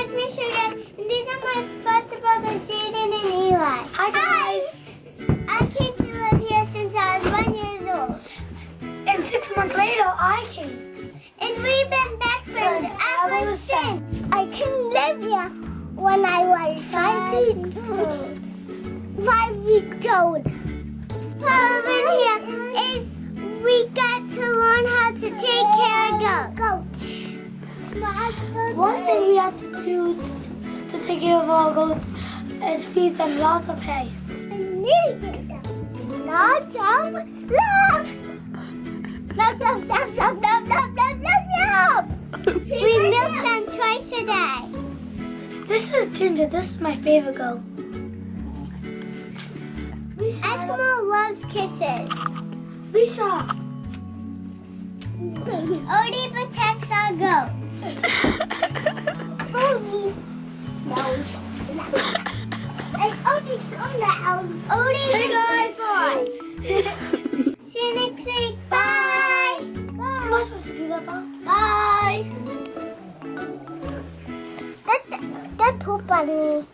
it's Meysha again, and these are my foster brothers, Jaden and Eli. Hi guys! I came to live here since I was 1 year old. And 6 months later, I came. And we've been best friends ever since. I came live here when I was 5 weeks old. 5 weeks old. Problem here is we got to learn how to take care of goats. One thing we have to do to take care of our goats is feed them lots of hay. I need to get them lots of love. Love, love, love, love, love, love, love, love, love. We milk them twice a day. This is Ginger. This is my favorite goat. Eskimo loves kisses. Meysha. Odie protects our goat. Odie. And Odie's on the house. Odie. Hey guys. See you next week. Bye. Am I supposed to do that, Bob? Bye. That poop on me.